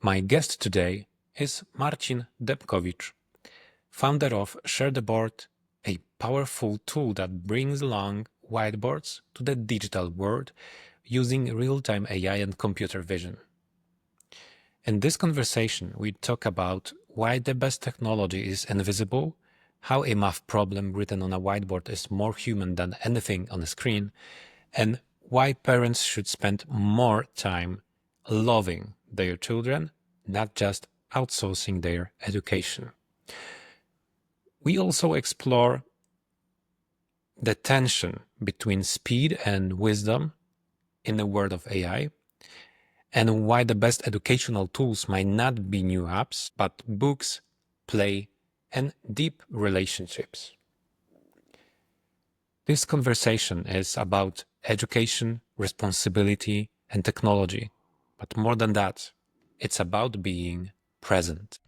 My guest today is Marcin Demkowicz, founder of ShareTheBoard, a powerful tool that brings along whiteboards to the digital world using real-time AI and computer vision. In this conversation, we talk about why the best technology is invisible, how a math problem written on a whiteboard is more human than anything on a screen, and why parents should spend more time loving their children, not just outsourcing their education. We also explore the tension between speed and wisdom in the world of AI, and why the best educational tools might not be new apps, but books, play, and deep relationships. This conversation is about education, responsibility, and technology. But more than that, it's about being present.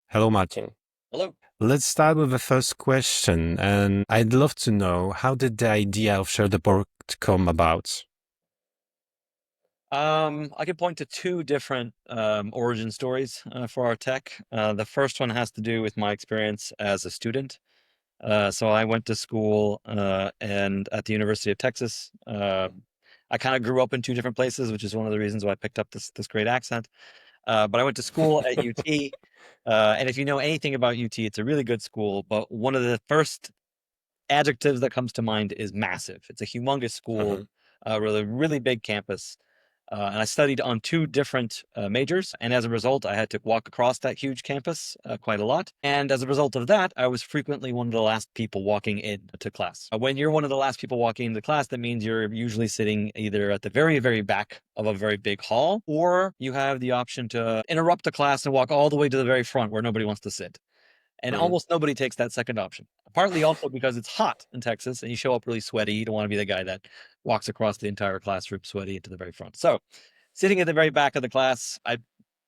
Hello, Martin. Hello. Let's start with the first question. And I'd love to know, how did the idea of ShareTheBoard come about? I could point to two different origin stories for our tech. The first one has to do with my experience as a student. So I went to school and at the University of Texas. I kind of grew up in two different places, which is one of the reasons why I picked up this great accent. But I went to school at UT. And if you know anything about UT, it's a really good school. But one of the first adjectives that comes to mind is massive. It's a humongous school, really, really big campus. And I studied on two different majors. And as a result, I had to walk across that huge campus quite a lot. And as a result of that, I was frequently one of the last people walking into class. When you're one of the last people walking into class, that means you're usually sitting either at the very, very back of a very big hall, or you have the option to interrupt the class and walk all the way to the very front where nobody wants to sit. And almost nobody takes that second option. Partly also because it's hot in Texas and you show up really sweaty. You don't want to be the guy that walks across the entire classroom sweaty into the very front. So sitting at the very back of the class, I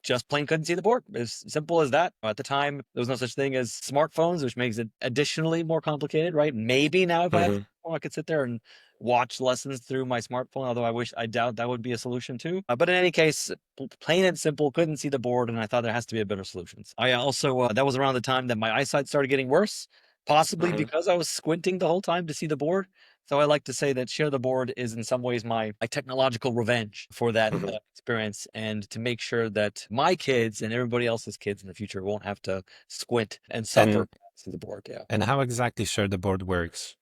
just plain couldn't see the board. As simple as that. At the time, there was no such thing as smartphones, which makes it additionally more complicated, right? Maybe now if I had a smartphone, I could sit there and watch lessons through my smartphone, although I doubt that would be a solution too. But in any case, plain and simple, couldn't see the board, and I thought there has to be a better solution. I also, that was around the time that my eyesight started getting worse, possibly because I was squinting the whole time to see the board. So I like to say that ShareTheBoard is in some ways my technological revenge for that experience, and to make sure that my kids and everybody else's kids in the future won't have to squint and suffer through the board. Yeah. And how exactly ShareTheBoard works?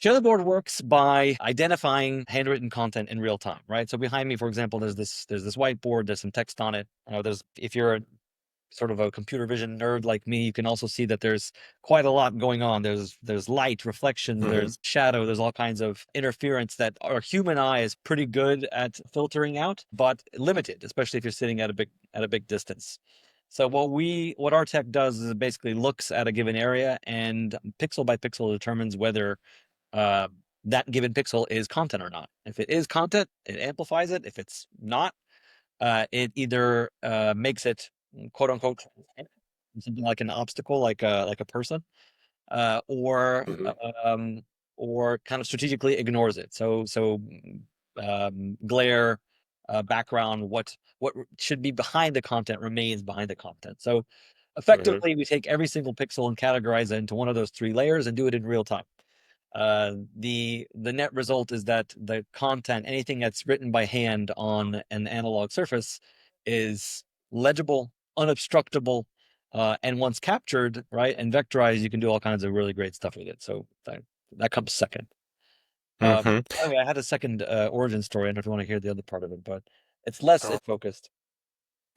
ShareTheBoard works by identifying handwritten content in real time, right? So behind me, for example, there's this whiteboard. There's some text on it. If you're a sort of a computer vision nerd like me, you can also see that there's quite a lot going on. There's light, reflection, there's shadow, there's all kinds of interference that our human eye is pretty good at filtering out, but limited, especially if you're sitting at a big distance. So what our tech does is it basically looks at a given area and pixel by pixel determines whether that given pixel is content or not. If it is content, it amplifies it. If it's not, it either makes it quote unquote something like an obstacle, like a person, or kind of strategically ignores it. So glare, background, what should be behind the content remains behind the content. So effectively, we take every single pixel and categorize it into one of those three layers and do it in real time. The net result is that the content, anything that's written by hand on an analog surface, is legible, unobstructable, and once captured, right, and vectorized, you can do all kinds of really great stuff with it. So that comes second. By the way, I had a second origin story. I don't know if you want to hear the other part of it, but it's less focused.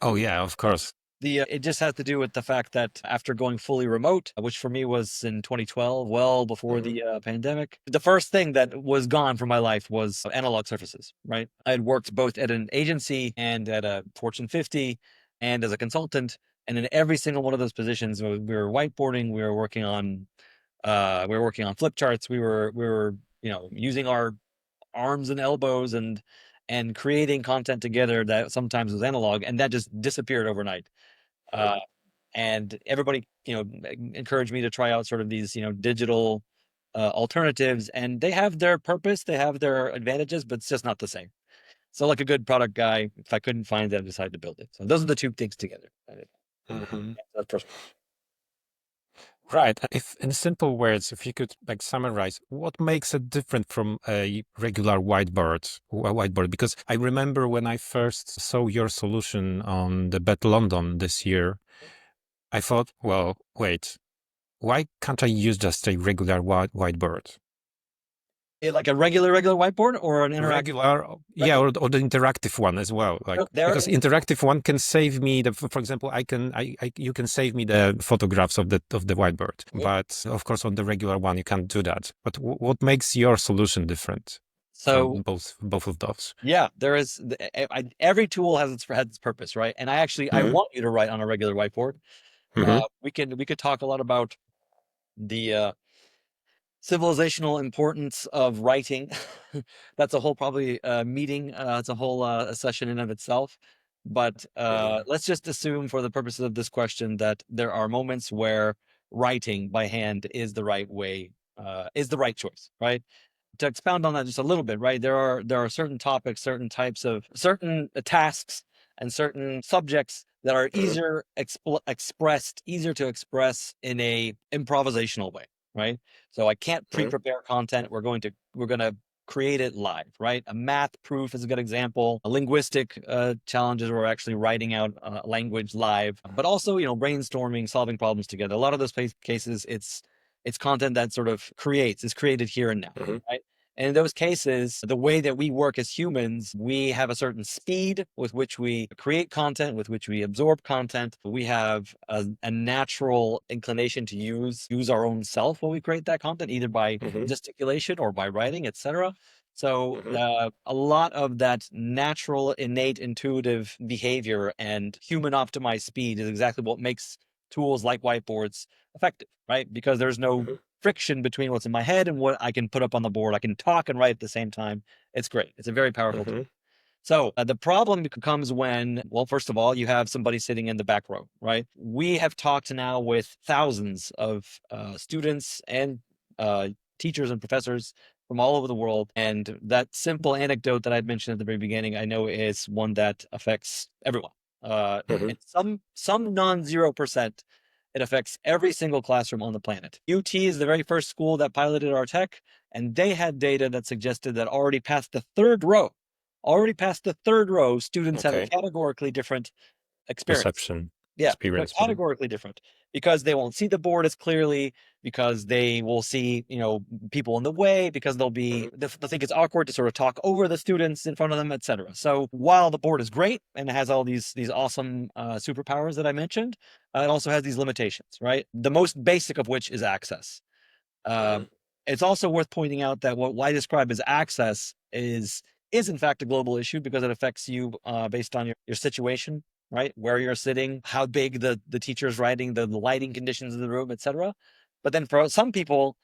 Oh, yeah, of course. It just has to do with the fact that after going fully remote, which for me was in 2012, well before the pandemic, the first thing that was gone from my life was analog surfaces, right? I had worked both at an agency and at a Fortune 50 and as a consultant. And in every single one of those positions, we were whiteboarding, we were working on flip charts, we were using our arms and elbows and creating content together that sometimes was analog, and that just disappeared overnight. And everybody, encouraged me to try out sort of these, digital alternatives, and they have their purpose, they have their advantages, but it's just not the same. So like a good product guy, if I couldn't find it, I decided to build it. So those are the two things together. Mhm. That's first. Right. If in simple words, if you could like summarize, what makes it different from a regular whiteboard? Because I remember when I first saw your solution on the Bet London this year, I thought, well, wait, why can't I use just a regular whiteboard? Like a regular whiteboard or an interactive? Regular, yeah, Regular. or the interactive one as well. Like Oh, there because is. interactive one can save me the, for example, you can save me the photographs of the whiteboard, Mhm. but of course on the regular one you can't do that. But what makes your solution different from So both of those? yeah, there is. Every tool has its purpose, right? And I Hmm. want you to write on a regular whiteboard. Hmm. We could talk a lot about the civilizational importance of writing. That's a whole probably meeting. It's a whole session in of itself. But Hmm. let's just assume, for the purposes of this question, that there are moments where writing by hand is the right way, is the right choice, right? To expound on that just a little bit, right? There are certain topics, certain types of certain tasks, and certain subjects that are Hmm. easier to express in a improvisational way, right? So I can't Hmm. pre-prepare content. We're gonna create it live, right? A math proof is a good example. A linguistic challenges where we're actually writing out language live, but also brainstorming, solving problems together. A lot of those cases, it's content that sort of is created here and now, Hmm. right? And in those cases, the way that we work as humans, we have a certain speed with which we create content, with which we absorb content. We have a natural inclination to use our own self when we create that content, either by Hmm. gesticulation or by writing, etc. So Hmm. a lot of that natural, innate, intuitive behavior and human optimized speed is exactly what makes tools like whiteboards effective, right? Because there's no Hmm. friction between what's in my head and what I can put up on the board. I can talk and write at the same time. It's great. It's a very powerful tool. Hmm. So the problem comes when, well, first of all, you have somebody sitting in the back row, right? We have talked now with thousands of students and uh, teachers and professors from all over the world. And that simple anecdote that I'd mentioned at the very beginning, I know is one that affects everyone. Hmm. And some non-0%, it affects every single classroom on the planet. UT is the very first school that piloted our tech, and they had data that suggested that already past the third row, students have a Okay. categorically different experience. Perception, Yeah, experience. Hmm. categorically different, because they won't see the board as clearly, because they will see, people in the way, because they'll think it's awkward to sort of talk over the students in front of them, etc. So while the board is great and it has all these awesome superpowers that I mentioned, it also has these limitations, right? The most basic of which is access. Hmm. Um, it's also worth pointing out that what I describe as access is in fact a global issue, because it affects you based on your situation, right? Where you're sitting, how big the teacher's writing, the lighting conditions of the room, etc. But then for some people,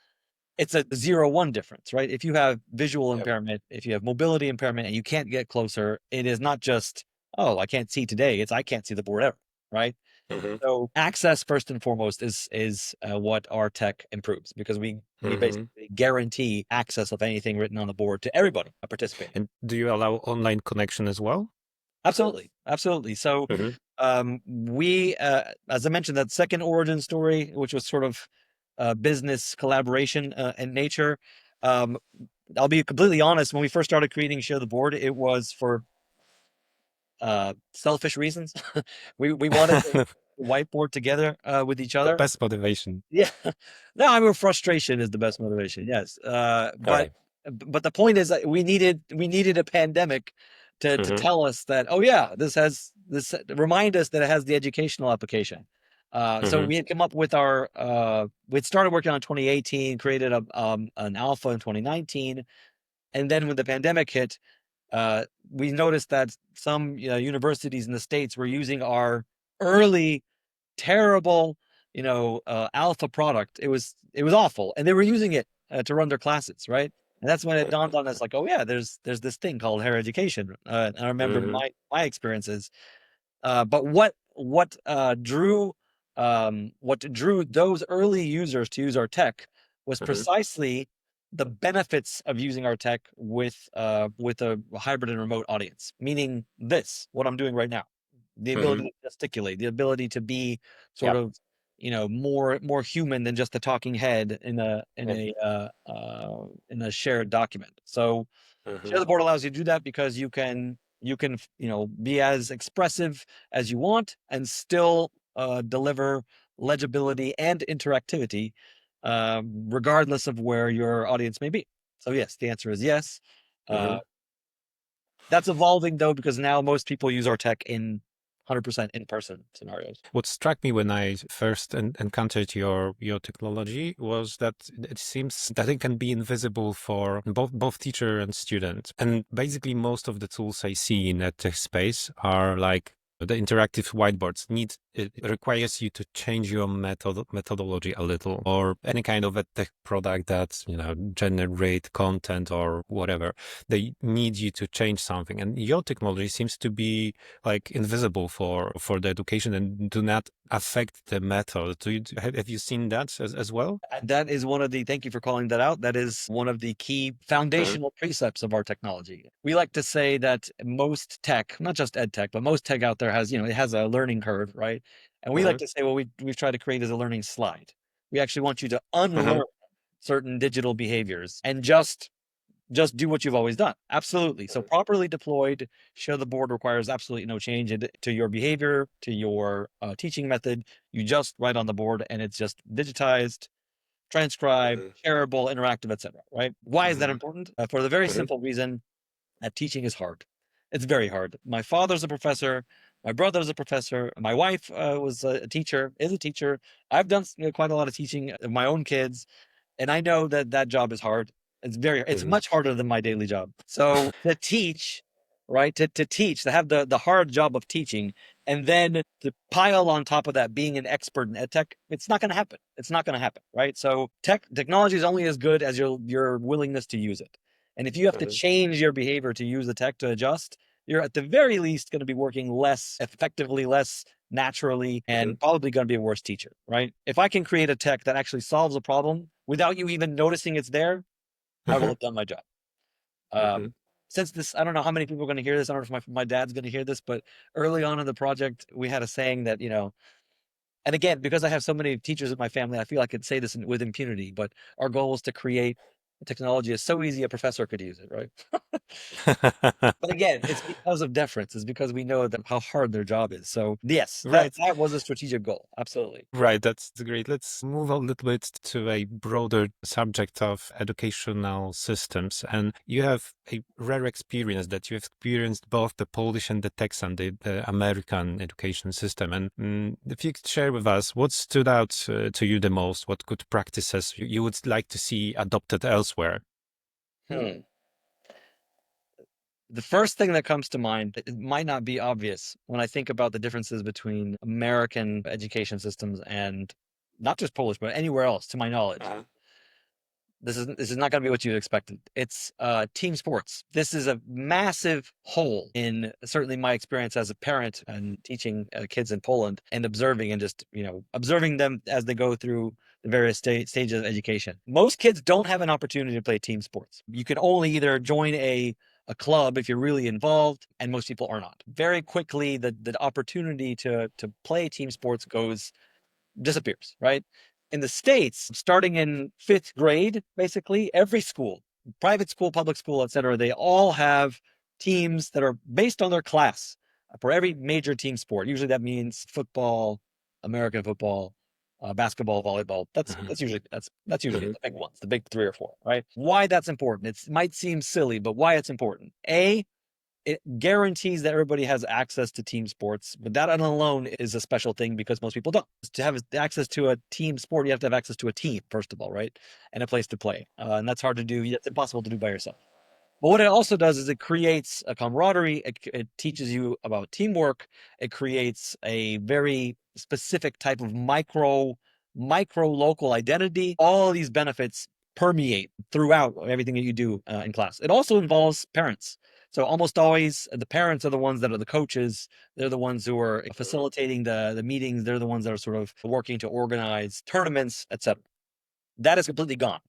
it's a 0-1 difference, right? If you have visual Yep. impairment, if you have mobility impairment, and you can't get closer, it is not just, oh, I can't see today. It's I can't see the board ever, right? Hmm. So access first and foremost is what our tech improves, because we Hmm. basically guarantee access of anything written on the board to everybody participating. And do you allow online connection as well? Absolutely, absolutely. So Hmm. we, as I mentioned, that second origin story, which was sort of business collaboration in nature. Um, I'll be completely honest. When we first started creating Share the Board, it was for selfish reasons. We wanted to whiteboard together with each The other. best motivation. Yeah. No, I mean, frustration is the best motivation. Yes. Okay. But the point is that we needed a pandemic to Hmm. tell us that, oh yeah, remind us that it has the educational application. So Hmm. we had come up with we'd started working on 2018, created an alpha in 2019, and then when the pandemic hit, we noticed that some universities in the States were using our early terrible, alpha product. It was awful, and they were using it to run their classes, right? And that's when it dawned on us, like, oh yeah, there's this thing called higher education. And I remember Hmm. my experiences. But what drew those early users to use our tech was Mhm. precisely the benefits of using our tech with a hybrid and remote audience. Meaning this, what I'm doing right now, the ability Mhm. to gesticulate, the ability to be sort Yep. of, more human than just a talking head Yep. in a shared document. So Mhm. ShareTheBoard allows you to do that because you can be as expressive as you want and still deliver legibility and interactivity, regardless of where your audience may be. So yes, the answer is yes. Uh, Mhm. that's evolving though, because now most people use our tech in 100% in-person scenarios. What struck me when I first encountered your technology was that it seems that it can be invisible for both teacher and student. And basically, most of the tools I see in that tech space are like the interactive whiteboards. It requires you to change your methodology a little, or any kind of a tech product that generate content or whatever. They need you to change something, and your technology seems to be like invisible for the education and do not affect the method. Have you seen that as well? That is one of the, thank you for calling that out. That is one of the key Mhm. foundational precepts of our technology. We like to say that most tech, not just ed tech, but most tech out there has, it has a learning curve, right? And we like Mhm. to say, well, we've tried to create as a learning slide. We actually want you to Mhm. unlearn certain digital behaviors and just do what you've always done. Absolutely. So properly deployed, ShareTheBoard requires absolutely no change to your behavior, to your teaching method. You just write on the board and it's just digitized, transcribed, Mhm. shareable, interactive, etc. Right? Why is that Mhm. important? For the very Mhm. simple reason that teaching is hard. It's very hard. My father's a professor. My brother's a professor. My wife was a teacher, is a teacher. I've done quite a lot of teaching of my own kids, and I know that that job is hard. It's Mhm. much harder than my daily job. So to teach, right? To teach, to have the hard job of teaching, and then to pile on top of that being an expert in ed tech, it's not going to happen. It's not going to happen, right? So technology is only as good as your willingness to use it. And if you have to Mhm. change your behavior to use the tech to adjust, you're at the very least going to be working less effectively, less naturally, Mhm. and probably going to be a worse teacher, right? If I can create a tech that actually solves a problem without you even noticing it's there, I will Mhm. have done my job. Mhm. Since this, I don't know how many people are going to hear this. I don't know if my dad's going to hear this, but early on in the project, we had a saying that, and again, because I have so many teachers in my family, I feel I could say this with impunity, but our goal was to create a technology is so easy a professor could use it, right? But again, it's because of deference. It's because we know that how hard their job is. So yes, that Right. that was a strategic goal. Absolutely. Right, that's great. Let's move a little bit to a broader subject of educational systems. And you have a rare experience that you have experienced both the Polish and the Texan, the American education system. And if you could share with us what stood out to you the most, what good practices you would like to see adopted elsewhere. Hmm. The first thing that comes to mind, it might not be obvious when I think about the differences between American education systems and not just Polish, but anywhere else, to my knowledge. Uh-huh. This is not going to be what you'd expected. It's team sports. This is a massive hole in certainly my experience as a parent and teaching kids in Poland and observing and just observing them as they go through the various stages of education. Most kids don't have an opportunity to play team sports. You can only either join a club if you're really involved, and most people are not. Very quickly, the opportunity to play team sports disappears, right? In the States, starting in fifth grade, basically, every school, private school, public school, et cetera, they all have teams that are based on their class for every major team sport. Usually that means football, American football, basketball, volleyball. Mhm. That's usually Mhm. the big ones, the big three or four, right? Why that's important? It might seem silly, but why it's important. It guarantees that everybody has access to team sports, but that alone is a special thing because most people don't. To have access to a team sport, you have to have access to a team, first of all, right? And a place to play. And that's hard to do. It's impossible to do by yourself. But what it also does is it creates a camaraderie. It teaches you about teamwork. It creates a very specific type of micro local identity. All of these benefits permeate throughout everything that you do in class. It also involves parents. So almost always the parents are the ones that are the coaches. They're the ones who are facilitating the meetings. They're the ones that are sort of working to organize tournaments, etc. that is completely gone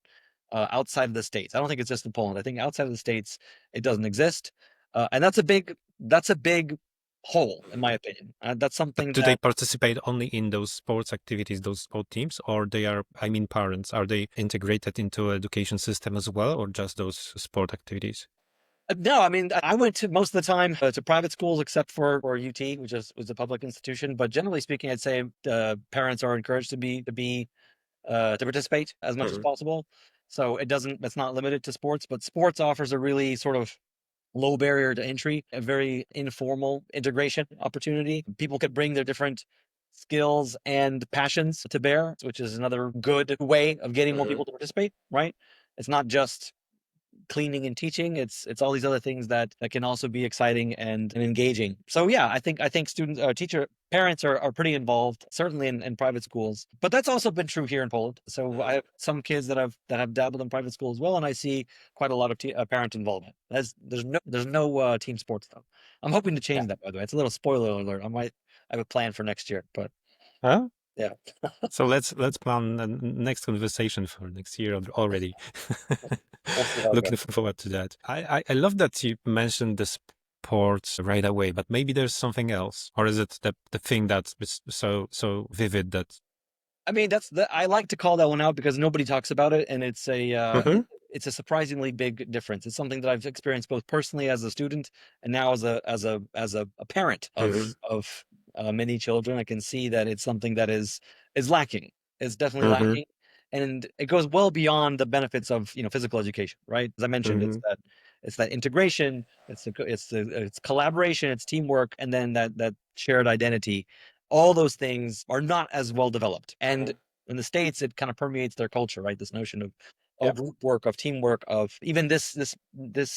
outside of the States. I don't think it's just in Poland. I think outside of the States, it doesn't exist. And that's a big hole, in my opinion. That's But something do they that participate only in those sports activities, those sport teams, or they are, I mean, parents, are they integrated into education system as well, or just those sport activities? no, I mean, I went to most of the time to private schools except for UT, which was a public institution. But generally speaking, I'd say parents are encouraged to participate as much as Mhm. possible. So it's not limited to sports, but sports offers a really sort of low barrier to entry, a very informal integration opportunity. People could bring their different skills and passions to bear, which is another good way of getting more Mhm. people to participate, right? It's not just cleaning and teaching. It's all these other things that can also be exciting and engaging. So yeah, I think students, teacher, parents are pretty involved, certainly in private schools. But that's also been true here in Poland. So I have some kids that have dabbled in private school as well, and I see quite a lot of parent involvement. There's no team sports though. I'm hoping to Yeah. change that, by the way. It's a little spoiler alert. I have a plan for next year, but Huh? yeah, So let's plan the next conversation for next year already. we'll see how it Looking goes. forward to that. I love that you mentioned the sports right away, but maybe there's something else, or is it the thing that is so vivid that? I mean, I like to call that one out because nobody talks about it, and Mhm. it's a surprisingly big difference. It's something that I've experienced both personally as a student and now as a parent Mhm. of many children. I can see that it's something that is lacking. It's definitely Mhm. lacking, and it goes well beyond the benefits of physical education, right? As I mentioned, Mhm. it's that integration, it's collaboration, it's teamwork, and then that shared identity. All those things are not as well developed. And Mhm. in the States, it kind of permeates their culture, right? This notion Yeah. of group work, of teamwork, of even this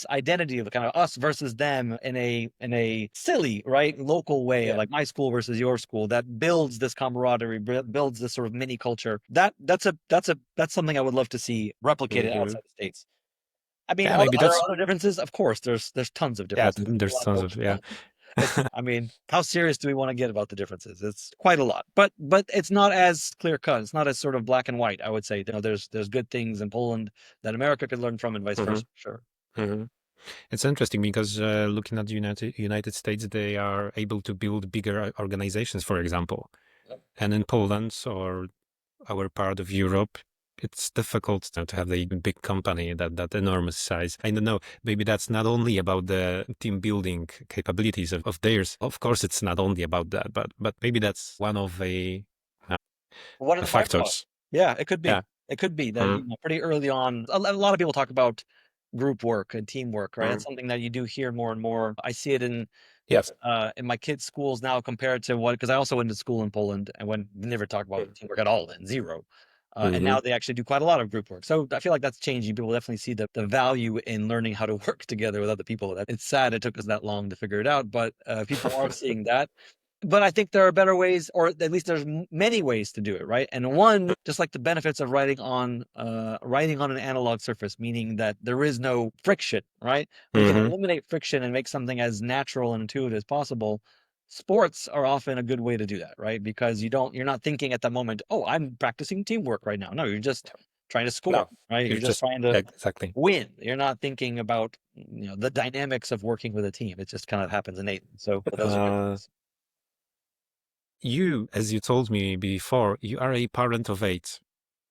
identity of kind of us versus them in a silly, right, local way, Yeah. like my school versus your school, that builds this camaraderie, builds this sort of mini culture. That's something I would love to see replicated Mhm. outside the States. I mean, Yeah, are maybe there that's other differences? Of course, there's tons of yeah. differences. There's a There's lot of tons of culture. yeah. I mean, how serious do we want to get about the differences? It's quite a lot, but it's not as clear cut. It's not as sort of black and white. I would say, there's good things in Poland that America could learn from, and vice Mhm. versa. Sure. Mhm. It's interesting because looking at the United States, they are able to build bigger organizations, for example, and in Poland or our part of Europe, it's difficult to have a big company that enormous size. I don't know. Maybe that's not only about the team building capabilities of theirs. Of course, it's not only about that, but maybe that's one of uh, One of the the byproducts. factors. Yeah, it could be. Yeah. It could be that Mm, pretty early on. A lot of people talk about group work and teamwork, right? That's mm. something that you do hear more and more. I see it Yes. in my kids' schools now compared to what, because I also went to school in Poland and when never talk about teamwork at all, then zero. And Mm-hmm. now they actually do quite a lot of group work. So I feel like that's changing. People definitely see the value in learning how to work together with other people. It's sad it took us that long to figure it out, but people are seeing that. But I think there are better ways, or at least there's many ways to do it, right? And one, just like the benefits of writing on an analog surface, meaning that there is no friction, right? We can Mm-hmm. eliminate friction and make something as natural and intuitive as possible. Sports are often a good way to do that, right? Because you're not thinking at the moment, oh, I'm practicing teamwork right now. No, you're just trying to score, No, right? you're You're just just trying to exactly. win. You're not thinking about the dynamics of working with a team. It just kind of happens innately. So those are good Uh, things. you, as you told me before, you are a parent of eight.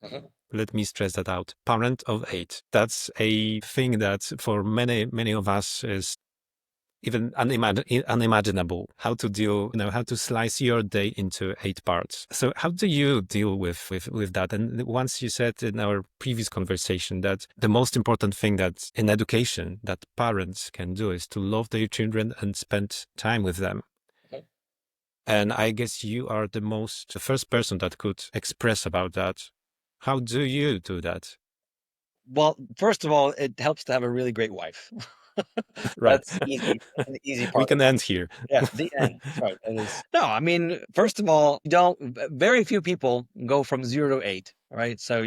Mhm. Let me stress that out. Parent of eight. That's a thing that for many of us is even unimaginable. How to deal, how to slice your day into eight parts. So how do you deal with that? And once you said in our previous conversation that the most important thing that in education that parents can do is to love their children and spend time with them. And I guess you are the first person that could express about that. How do you do that? Well, first of all, it helps to have a really great wife. Right. That's easy. That's an easy We part of can that. end here. Yeah, the end. That's right. That is. No, I mean, first of all, don't very few people go from 0 to 8, right? So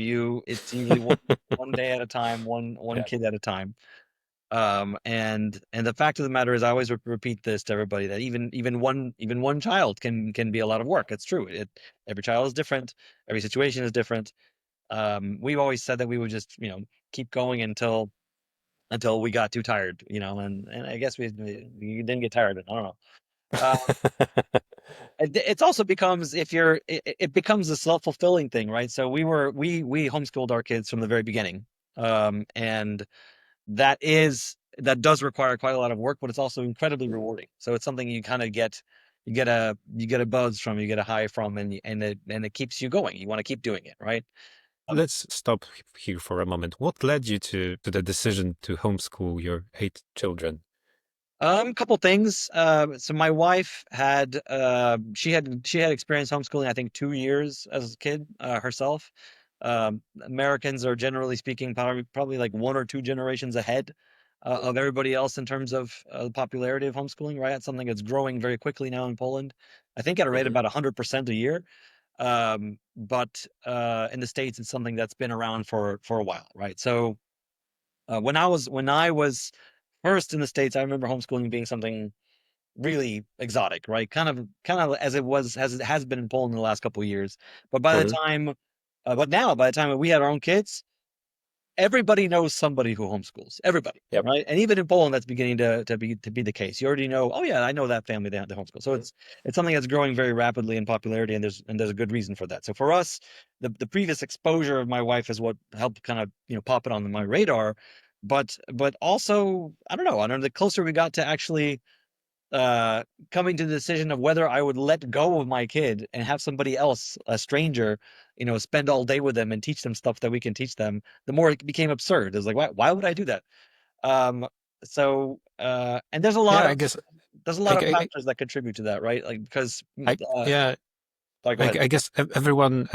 it's usually one day at a time, one Yeah. kid at a time. And the fact of the matter is, I always repeat this to everybody that even one child can be a lot of work. It's true. Every child is different. Every situation is different. We've always said that we would just, keep going until we got too tired, and I guess we didn't get tired. I don't know. Uh, it's also becomes if you're it becomes a self-fulfilling thing, right? So we homeschooled our kids from the very beginning. And that does require quite a lot of work, but it's also incredibly rewarding. So it's something you kind of you get a buzz from, you get a high from, and it keeps you going. You want to keep doing it, right? Let's stop here for a moment. What led you to the decision to homeschool your 8 children? Couple things. So my wife she had experienced homeschooling, I think 2 years as a kid, herself. Americans are generally speaking probably like one or two generations ahead of everybody else in terms of the popularity of homeschooling, right? It's something that's growing very quickly now in Poland. I think at a rate Hmm. about 100% a year. But in the States, it's something that's been around for a while, right? So when I was first in the States, I remember homeschooling being something really exotic, right? Kind of as it has been in Poland in the last couple of years. But Hmm. now, by the time we had our own kids, everybody knows somebody who homeschools. Everybody, Yep. right? And even in Poland, that's beginning to be the case. You already know. Oh yeah, I know that family. They homeschool. So Mhm. it's something that's growing very rapidly in popularity, and there's a good reason for that. So for us, the previous exposure of my wife is what helped kind of pop it on my radar. But also, I don't know. The closer we got to actually uh coming to the decision of whether I would let go of my kid and have somebody else, a stranger, spend all day with them and teach them stuff that we can teach them, the more it became absurd. It's like, why would I do that? Um, and there's a lot Yeah, I of guess I, factors that contribute to that, right? Like because yeah, sorry, go ahead. I guess everyone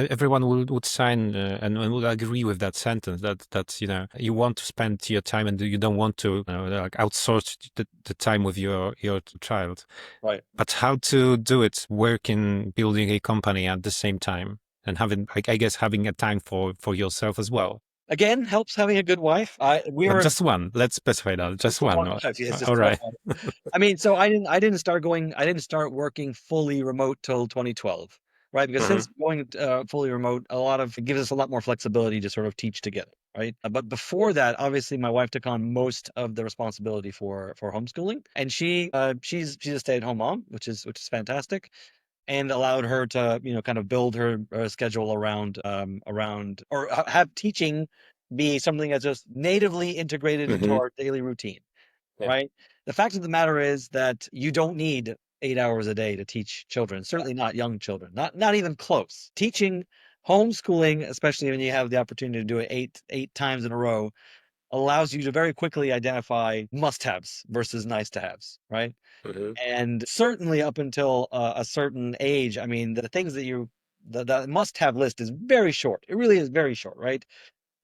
would sign and would agree with that sentence that you want to spend your time and you don't want to like outsource the time with your child. Right. But how to do it, working, building a company at the same time, and having I guess having a time for yourself as well. Again, helps having a good wife. We But were just one. Let's specify that. Just just the one one. wife. Yes, All just one right. wife. I mean, so I didn't start working fully remote till 2012, right? Because Hmm. since going fully remote, it gives us a lot more flexibility to sort of teach together, right? But before that, obviously, my wife took on most of the responsibility for homeschooling, and she's a stay-at-home mom, which is fantastic, and allowed her to kind of build her schedule around or have teaching be something that's just natively integrated into Hmm. our daily routine, Yeah. right? The fact of the matter is that you don't need 8 hours a day to teach children, certainly not young children, not even close. Teaching homeschooling, especially when you have the opportunity to do it eight times in a row, allows you to very quickly identify must-haves versus nice-to-haves, right? Hmm. And certainly up until a certain age, I mean, the things the must-have list is very short. It really is very short, right?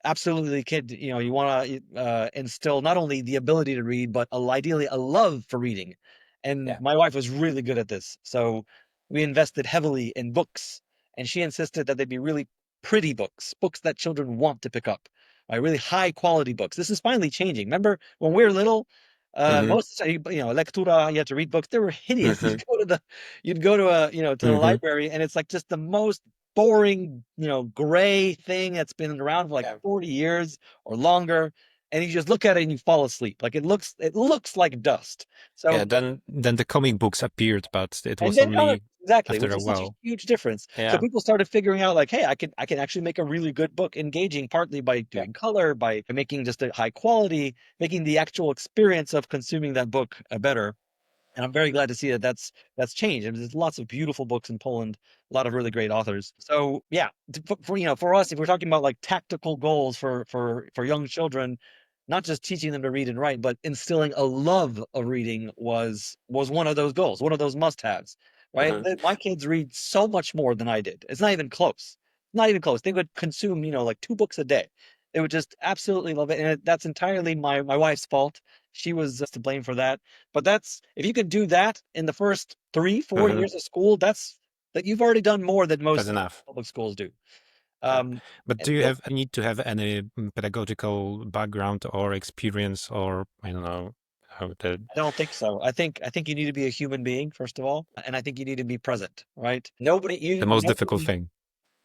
Absolutely, kid, you want to instill not only the ability to read, but ideally a love for reading. And Yeah. my wife was really good at this. So we invested heavily in books, and she insisted that they be really pretty books that children want to pick up, right? Really high quality books. This is finally changing. Remember when we were little, Hmm. most of the time, lectura, you had to read books. They were hideous. Hmm. You'd go to to the Hmm. library, and it's like just the most boring, gray thing that's been around for like Yeah. 40 years or longer. And you just look at it and you fall asleep. Like it looks like dust. Yeah. So, Then the comic books appeared, but it and was then comics, only exactly, after which a is such a while. huge difference. So Yeah. people started figuring out like, hey, I can actually make a really good book engaging, partly by Yeah. doing color, by making just a high quality, making the actual experience of consuming that book better. And I'm very glad to see that that's changed. And there's lots of beautiful books in Poland, a lot of really great authors. So yeah, for us, if we're talking about like tactical goals for young children, not just teaching them to read and write, but instilling a love of reading was one of those goals, one of those must-haves. Right? Hmm. My kids read so much more than I did. It's not even close. Not even close. They would consume, like 2 books a day. They would just absolutely love it, and that's entirely my wife's fault. She was to blame for that. But that's if you could do that in the first 3, 4 Hmm. years of school, that you've already done more than That's most enough. public schools do. Yeah. Um, But and do you so need to have any pedagogical background or experience, or I don't know how the I don't think so. I think you need to be a human being first of all, and I think you need to be present, right? Nobody the you most difficult nobody thing?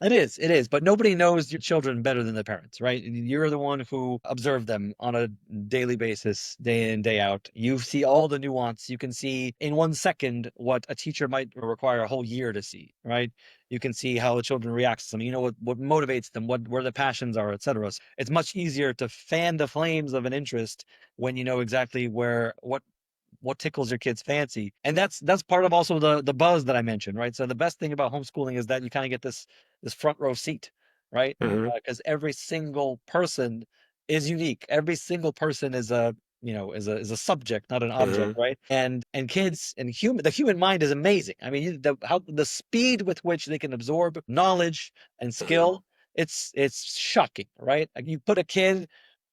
It is, but nobody knows your children better than the parents, right? You're the one who observe them on a daily basis, day in, day out. You see all the nuance. You can see in 1 second what a teacher might require a whole year to see, right? You can see how the children react to something. You know what motivates them, where the passions are, etc. It's much easier to fan the flames of an interest when you know exactly what tickles your kid's fancy. And that's part of also the buzz that I mentioned, right? So the best thing about homeschooling is that you kind of get this front row seat, right? Hmm. Because every single person is unique. Every single person is a is a subject, not an object, Hmm. right? And kids and the human mind is amazing. I mean, the speed with which they can absorb knowledge and Hmm. skill, it's shocking, right? Like you put a kid,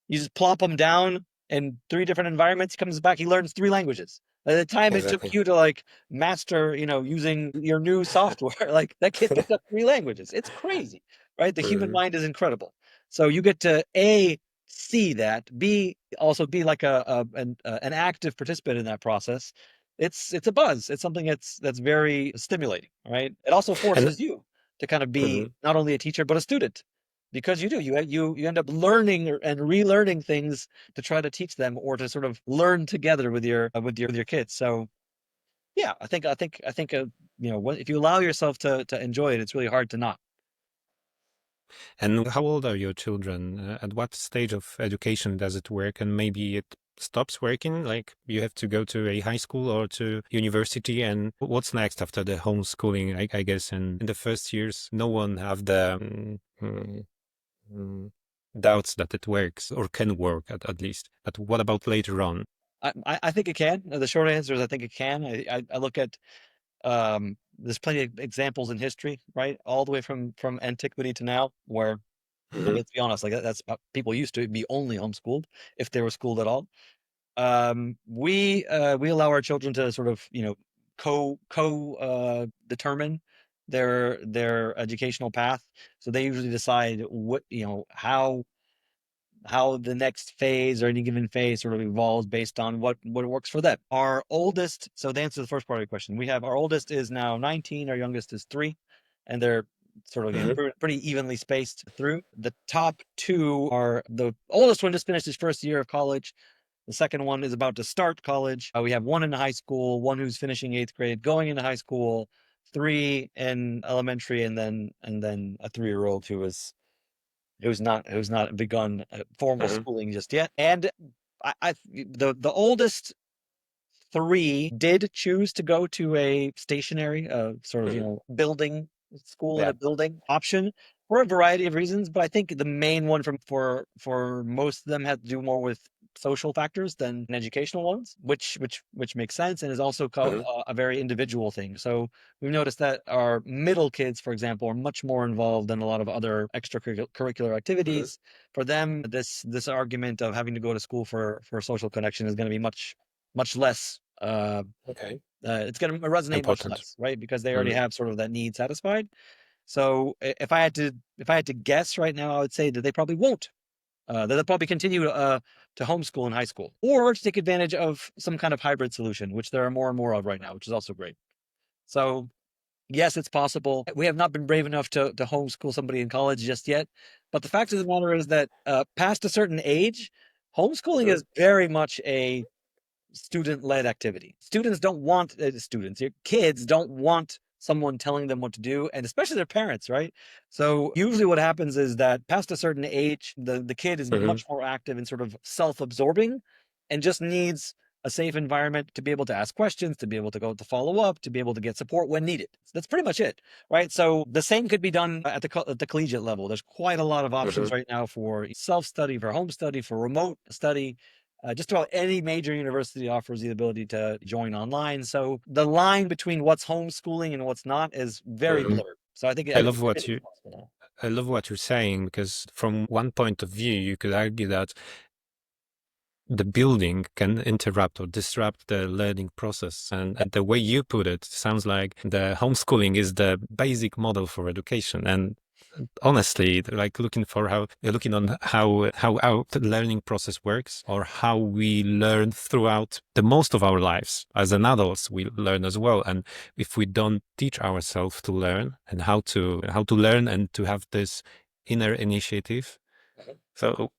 you just plop him down in 3 different environments. He comes back, he learns 3 languages. By the time it took Exactly. you to like master, using your new software, like that kid picked up 3 languages. It's crazy, right? The human Hmm. mind is incredible. So you get to A, see that, B, also be like an active participant in that process. It's a buzz. It's something that's very stimulating, right? It also And forces you to kind of be mhm. not only a teacher but a student because you end up learning and relearning things to try to teach them or to sort of learn together with your kids. So yeah, I think if you allow yourself to enjoy it, it's really hard to not. And how old are your children? At what stage of education does it work? And maybe it stops working, like you have to go to a high school or to university. And what's next after the homeschooling? I guess in the first years, no one have the mm, doubts that it works or can work at least. But what about later on? I think it can. The short answer is I think it can. I look at there's plenty of examples in history, right, all the way from antiquity to now, where Hmm. let's be honest, like that's people used to be only homeschooled if they were schooled at all. We allow our children to sort of determine their educational path. So they usually decide what how the next phase or any given phase sort of evolves based on what works for them. Our oldest, so to answer the first part of your question, we have our oldest is now 19, our youngest is 3, and they're sort of Hmm. pretty evenly spaced through. The top two are the oldest one just finished his first year of college. The second one is about to start college. We have one in high school, one who's finishing 8th grade, going into high school, 3 in elementary, and then a 3-year-old who's not begun formal Hmm. schooling just yet. And the oldest 3 did choose to go to a stationary, sort of, Hmm. building school in Yeah. a building option for a variety of reasons. But I think the main one for most of them had to do more with social factors than educational ones, which makes sense and is also Hmm. a very individual thing. So we've noticed that our middle kids, for example, are much more involved in a lot of other extracurricular Hmm. activities. For them, this argument of having to go to school for social connection is going to be much less Okay. it's going to resonate much Important. less, right? Because they already Hmm. have sort of that need satisfied. So if I had to guess right now, I would say that they probably won't. That they'll probably continue to homeschool in high school or to take advantage of some kind of hybrid solution, which there are more and more of right now, which is also great. So yes, it's possible. We have not been brave enough to homeschool somebody in college just yet. But the fact of the matter is that past a certain age, homeschooling Hmm. is very much a student-led activity. Students don't want your kids don't want someone telling them what to do, and especially their parents, right? So usually what happens is that past a certain age, the kid is Hmm. much more active and sort of self-absorbing and just needs a safe environment to be able to ask questions, to be able to go to follow up, to be able to get support when needed. That's pretty much it, right? So the same could be done at the collegiate level. There's quite a lot of Hmm. options right now for self-study, for home study, for remote study. Just about any major university offers the ability to join online. So the line between what's homeschooling and what's not is very Hmm. blurred. So I think I love what everything's you possible now. I love what you're saying because from one point of view, you could argue that the building can interrupt or disrupt the learning process. And the way you put it sounds like the homeschooling is the basic model for education. And honestly, like looking on how our learning process works, or how we learn throughout the most of our lives. As an adults, we learn as well, and if we don't teach ourselves to learn and how to learn and to have this inner initiative, so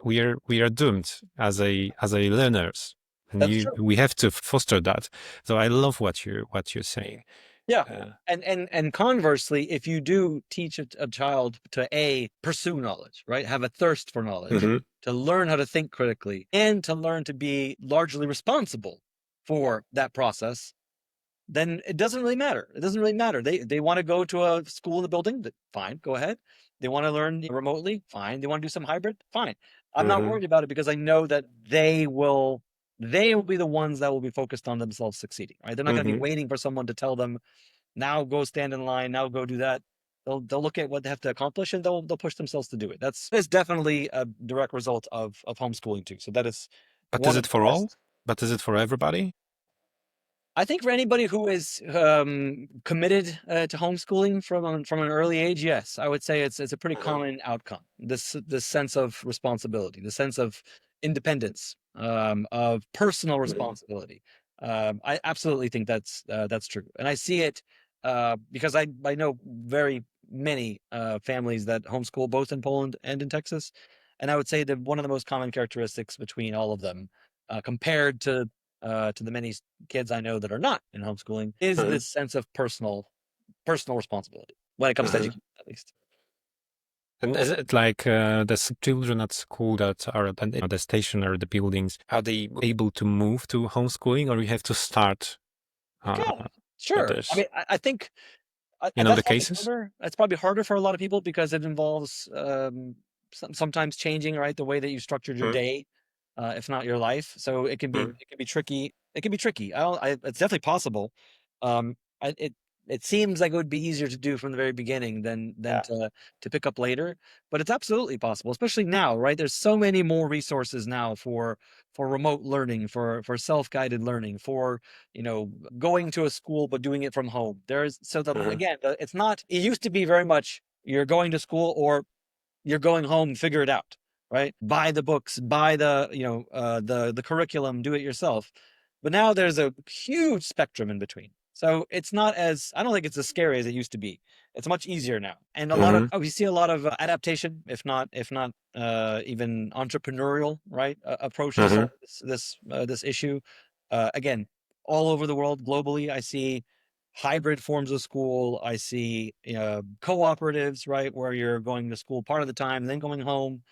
we are doomed as a learners, and That's true. we have to foster that. So I love what you're saying. Yeah. Uh, And conversely, if you do teach a child to pursue knowledge, right? Have a thirst for knowledge, mhm, to learn how to think critically, and to learn to be largely responsible for that process, then it doesn't really matter. It doesn't really matter. They want to go to a school in the building, fine, go ahead. They want to learn remotely, fine. They want to do some hybrid, fine. I'm not mhm, worried about it because I know that they will be the ones that will be focused on themselves succeeding, right? They're not going to be mhm. waiting for someone to tell them, now go stand in line, now go do that. They'll look at what they have to accomplish and they'll push themselves to do it. That's definitely a direct result of homeschooling too. So that is But is one of it the for all? best. But is it for everybody? I think for anybody who is committed to homeschooling from an early age, yes, I would say it's a pretty Mhm, common outcome. This sense of responsibility, the sense of independence, of personal mhm, responsibility. I absolutely think that's true, and I see it because I know very many families that homeschool both in Poland and in Texas, and I would say that one of the most common characteristics between all of them, compared to the many kids I know that are not in homeschooling, is mhm, this sense of personal responsibility when it comes to mhm. education, at least. And is it like children at school that are at the station or the buildings, are they able to move to homeschooling, or you have to start Yeah, uh, with sure. I this? mean, I think You know that's the probably cases? harder. That's probably harder for a lot of people because it involves sometimes changing, right, the way that you structured your Mhm, day, if not your life. So mhm, it can be tricky. It can be tricky. It's definitely possible. Um, it seems like it would be easier to do from the very beginning than yeah. to pick up later, but it's absolutely possible, especially now, right? There's so many more resources now for remote learning, for self-guided learning, for going to a school but doing it from home. There's so the Mhm, again, it's not. It used to be very much you're going to school or you're going home, figure it out, right? Buy the books, buy the curriculum, do it yourself. But now there's a huge spectrum in between. So it's not as I don't think it's as scary as it used to be. It's much easier now, and a lot of mhm, we see a lot of adaptation, if not even entrepreneurial, right? Approach to mhm, solve this issue. Again, all over the world, globally, I see hybrid forms of school. I see cooperatives, right, where you're going to school part of the time, then going home,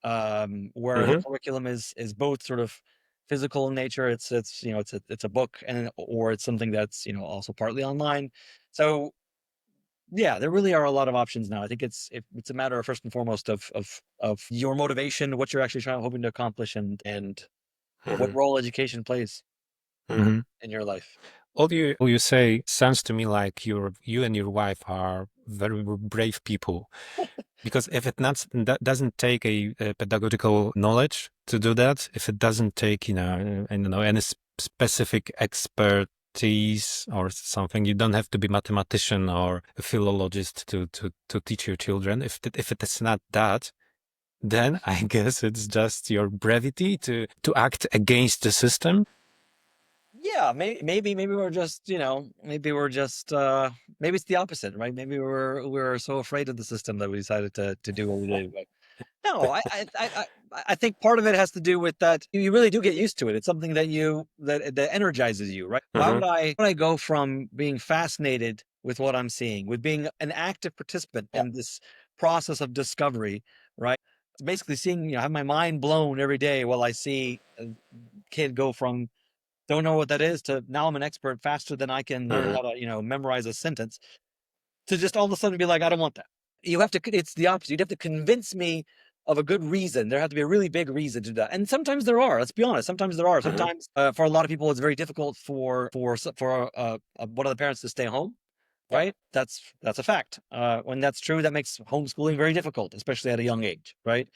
where the mhm, curriculum is both sort of physical in nature. It's a book and or it's something that's also partly online. So yeah, there really are a lot of options now. I think it's a matter of first and foremost of your motivation, what you're actually hoping to accomplish, and what mhm, role education plays mhm. in your life. All you say sounds to me like you and your wife are very brave people. Because if it not that doesn't take a pedagogical knowledge to do that, if it doesn't take I don't know, any specific expertise or something, you don't have to be mathematician or a philologist to teach your children. If it is not that, then I guess it's just your brevity to act against the system. Yeah, maybe we're just, maybe it's the opposite, right? Maybe we're so afraid of the system that we decided to do what we did. But no, I think part of it has to do with that you really do get used to it. It's something that energizes you, right? Why Hmm. would I go from being fascinated with what I'm seeing, with being an active participant Yeah. in this process of discovery, right? Basically seeing, have my mind blown every day while I see a kid go from don't know what that is to now I'm an expert faster than I can learn Hmm. how to, memorize a sentence to just all of a sudden be like, I don't want that. It's the opposite. You'd have to convince me of a good reason. There has to be a really big reason to do that. And sometimes there are, let's be honest. Sometimes there are. Hmm. Sometimes for a lot of people, it's very difficult for one of the parents to stay home. Yeah. Right. That's a fact. When that's true, that makes homeschooling very difficult, especially at a young age. Right.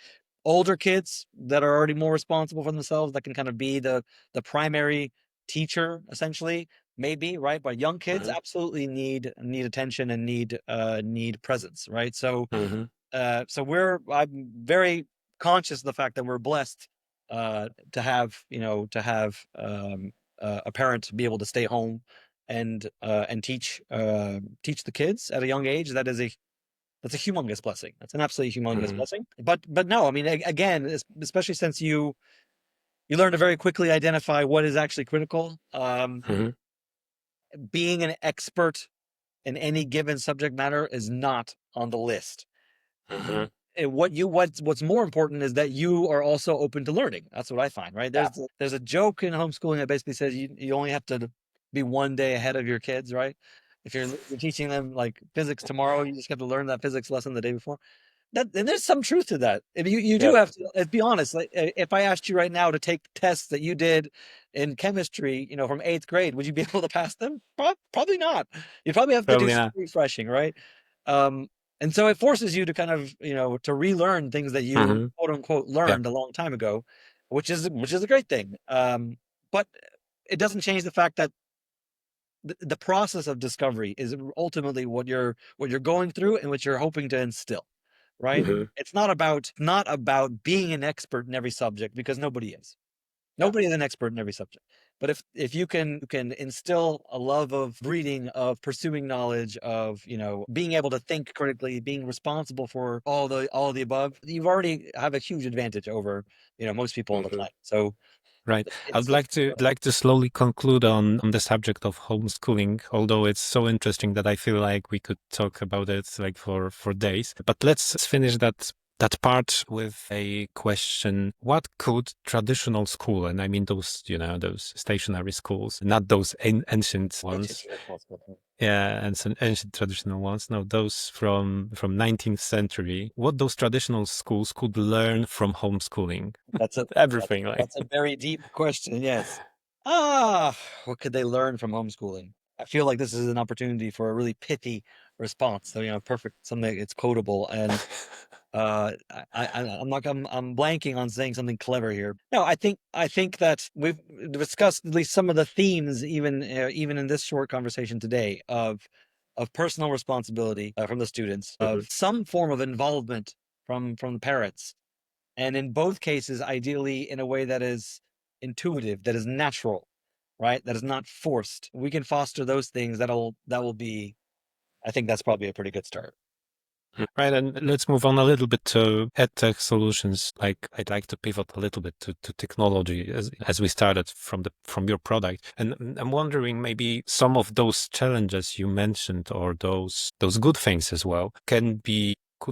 Older kids that are already more responsible for themselves, that can kind of be the primary teacher, essentially. maybe, right? But young kids absolutely need attention and need presence, right? So I'm very conscious of the fact that we're blessed to have a parent be able to stay home and teach the kids at a young age. That's a humongous blessing. That's an absolutely humongous blessing. But no, I mean, again, especially since you learn to very quickly identify what is actually critical. Being an expert in any given subject matter is not on the list. And what's more important is that you are also open to learning. That's what I find, right? There's a joke in homeschooling that basically says you only have to be one day ahead of your kids, right? If you're teaching them like physics tomorrow, you just have to learn that physics lesson the day before. And there's some truth to that. If you do have to, let's be honest. Like, if I asked you right now to take tests that you did in chemistry, from 8th grade, would you be able to pass them? Probably not. You'd probably have to do Probably some not. refreshing, right? And so it forces you to kind of, to relearn things that you quote unquote Yeah. learned a long time ago, which is a great thing. But it doesn't change the fact that the process of discovery is ultimately what you're going through and what you're hoping to instill, right? It's not about being an expert in every subject, because nobody is. Nobody is an expert in every subject. But if you can instill a love of reading, of pursuing knowledge, of being able to think critically, being responsible for all the above, you've already have a huge advantage over most people on the planet. So Right. it's I'd like to slowly conclude on the subject of homeschooling, although it's so interesting that I feel like we could talk about it like for days. But let's finish that part with a question. What could traditional school, and I mean those, those stationary schools, not those ancient ones. Yeah, and some ancient traditional ones. No, those from 19th century. What those traditional schools could learn from homeschooling. That's a Everything, like. that's a very deep question. Yes. What could they learn from homeschooling? I feel like this is an opportunity for a really pithy response. So, perfect, something it's quotable. And I'm blanking on saying something clever here. No, I think that we've discussed at least some of the themes, even in this short conversation today, of personal responsibility from the students, of some form of involvement from the parents, and in both cases, ideally in a way that is intuitive, that is natural, right? That is not forced. We can foster those things. That will be. I think that's probably a pretty good start. Right, and let's move on a little bit to EdTech solutions. Like I'd like to pivot a little bit to technology as we started from your product. And I'm wondering maybe some of those challenges you mentioned or those good things as well could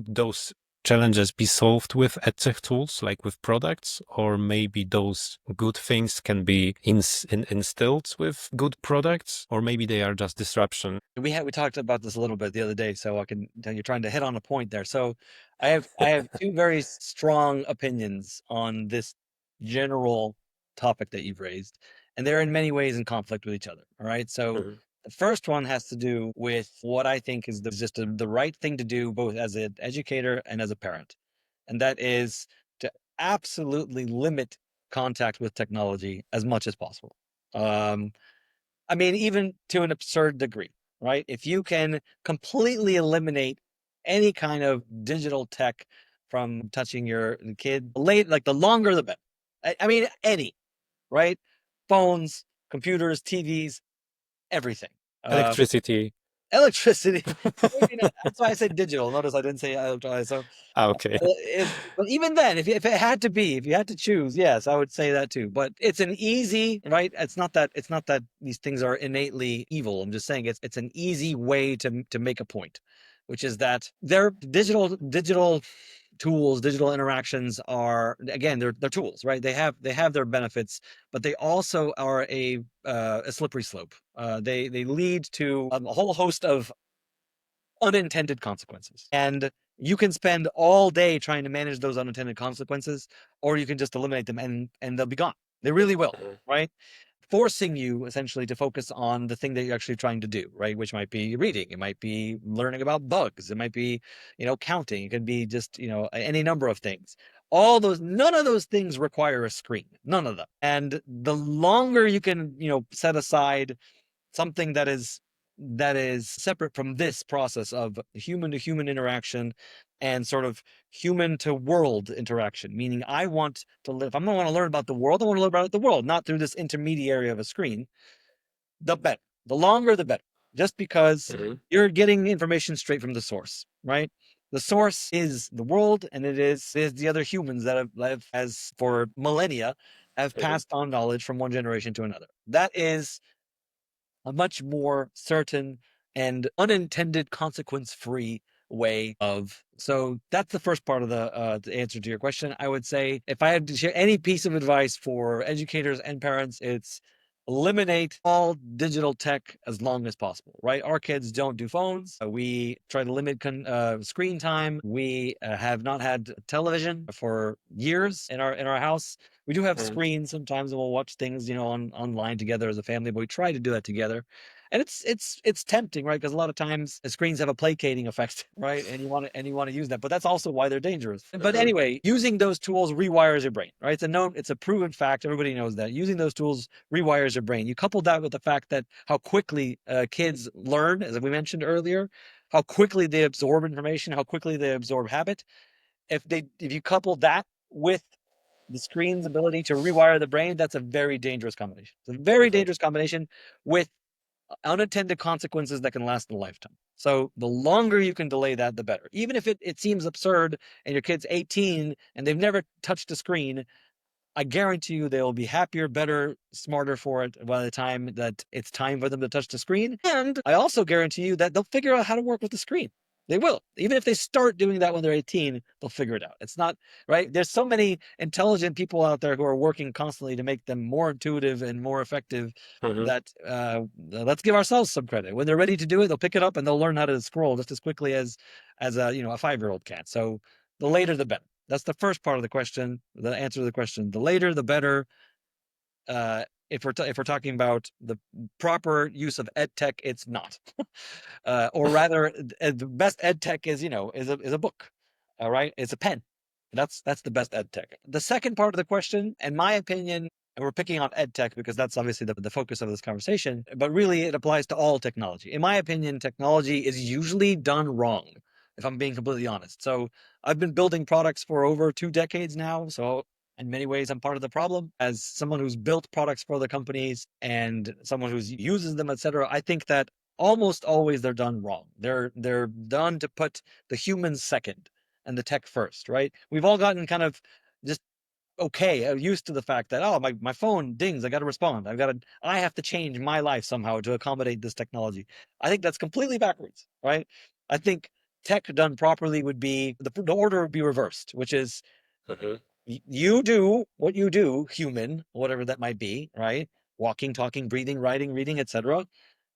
those challenges be solved with EdTech tools, like with products, or maybe those good things can be instilled with good products, or maybe they are just disruption. We talked about this a little bit the other day, so you're trying to hit on a point there. So I have two very strong opinions on this general topic that you've raised, and they're in many ways in conflict with each other. All right. So the first one has to do with what I think is the right thing to do, both as an educator and as a parent, and that is to absolutely limit contact with technology as much as possible. I mean, even to an absurd degree, right? If you can completely eliminate any kind of digital tech from touching your kid, like the longer the better. I mean, any, right? Phones, computers, TVs, everything. Electricity. Electricity. Maybe not. That's why I said digital. Notice I didn't say electronic. So, Okay. but even then, if it had to be, if you had to choose, yes, I would say that too. But it's an easy, right? It's not that these things are innately evil. I'm just saying it's an easy way to make a point, which is that they're digital tools, digital interactions are, again, they're tools, right? They have their benefits, but they also are a slippery slope. They lead to a whole host of unintended consequences, and you can spend all day trying to manage those unintended consequences, or you can just eliminate them and they'll be gone. They really will, right? Forcing you essentially to focus on the thing that you're actually trying to do, right? Which might be reading, it might be learning about bugs, it might be, counting, it could be just, any number of things. None of those things require a screen, none of them. And the longer you can, set aside something that is separate from this process of human to human interaction and sort of human to world interaction. Meaning, I want to live. If I'm going to want to learn about the world, I want to learn about the world, not through this intermediary of a screen. The better, the longer, the better. Just because you're getting information straight from the source, right? The source is the world, and it is the other humans that have as for millennia have passed on knowledge from one generation to another. That is a much more certain and unintended consequence-free way of. So that's the first part of the answer to your question. I would say if I had to share any piece of advice for educators and parents, it's eliminate all digital tech as long as possible, right? Our kids don't do phones. We try to limit screen time. We have not had television for years in our house. We do have screens sometimes, and we'll watch things, online together as a family, but we try to do that together. And it's tempting, right? Because a lot of times the screens have a placating effect, right? And you want to use that, but that's also why they're dangerous. But anyway, using those tools rewires your brain, right? It's a proven fact. Everybody knows that using those tools rewires your brain. You couple that with the fact that how quickly kids learn, as we mentioned earlier, how quickly they absorb information, how quickly they absorb habit. If you couple that with the screen's ability to rewire the brain, that's a very dangerous combination. It's a very dangerous combination with unintended consequences that can last a lifetime. So the longer you can delay that, the better. Even if it seems absurd and your kid's 18 and they've never touched a screen, I guarantee you they'll be happier, better, smarter for it by the time that it's time for them to touch the screen. And I also guarantee you that they'll figure out how to work with the screen. They will. Even if they start doing that when they're 18, they'll figure it out. It's not right. There's so many intelligent people out there who are working constantly to make them more intuitive and more effective that let's give ourselves some credit. When they're ready to do it, they'll pick it up and they'll learn how to scroll just as quickly as a 5-year-old can. So the later the better. That's the first part of the question. The answer to the question: the later, the better. If we're talking about the proper use of EdTech, it's not. Or rather, the best EdTech is a book. All right, it's a pen. That's the best EdTech. The second part of the question, in my opinion, and we're picking on EdTech because that's obviously the focus of this conversation, but really it applies to all technology. In my opinion, technology is usually done wrong, if I'm being completely honest. So I've been building products for over 2 decades now. So in many ways, I'm part of the problem. As someone who's built products for other companies and someone who uses them, etc., I think that almost always they're done wrong. They're done to put the humans second and the tech first, right? We've all gotten kind of just used to the fact that my phone dings, I got to respond. I have to change my life somehow to accommodate this technology. I think that's completely backwards, right? I think tech done properly would be the order would be reversed, which is you do what you do, human, whatever that might be, right? Walking, talking, breathing, writing, reading, etc.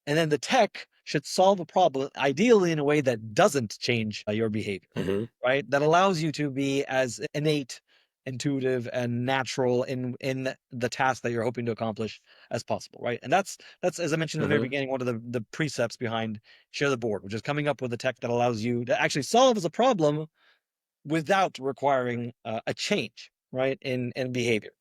And then the tech should solve a problem, ideally in a way that doesn't change your behavior, right? That allows you to be as innate, intuitive, and natural in the task that you're hoping to accomplish as possible, right? And that's as I mentioned in the very beginning, one of the precepts behind Share the Board, which is coming up with a tech that allows you to actually solve a problem without requiring a change, right, in behavior.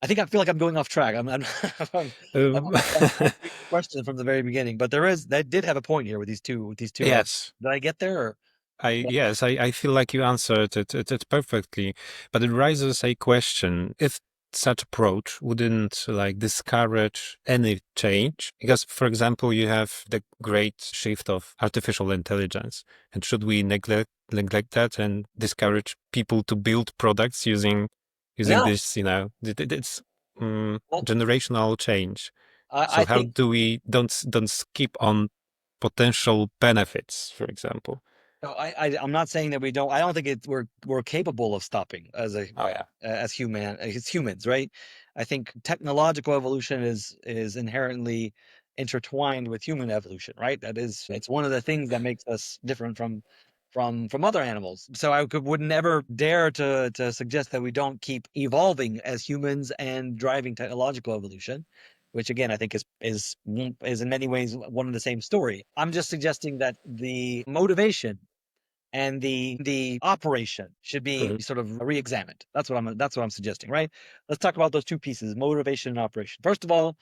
I feel like I'm going off track. I'm Um, answering your question from the very beginning, but that did have a point here with these two. yes. Did I get there? Or I feel like you answered it perfectly, but it raises a question. If such approach wouldn't like discourage any change, because for example, you have the great shift of artificial intelligence, and should we neglect that and discourage people to build products using no. this, it's Well, generational change. I So how think do we don't skip on potential benefits, for example? no, I'm not saying that we don't. I don't think we're capable of stopping Oh yeah. as humans, right? I think technological evolution is inherently intertwined with human evolution, right? It's one of the things that makes us different from other animals. So would never dare to suggest that we don't keep evolving as humans and driving technological evolution, which again I think is in many ways one and the same story. I'm just suggesting that the motivation and the operation should be sort of re-examined. That's what I'm suggesting, right? Let's talk about those two pieces, motivation and operation. First of all,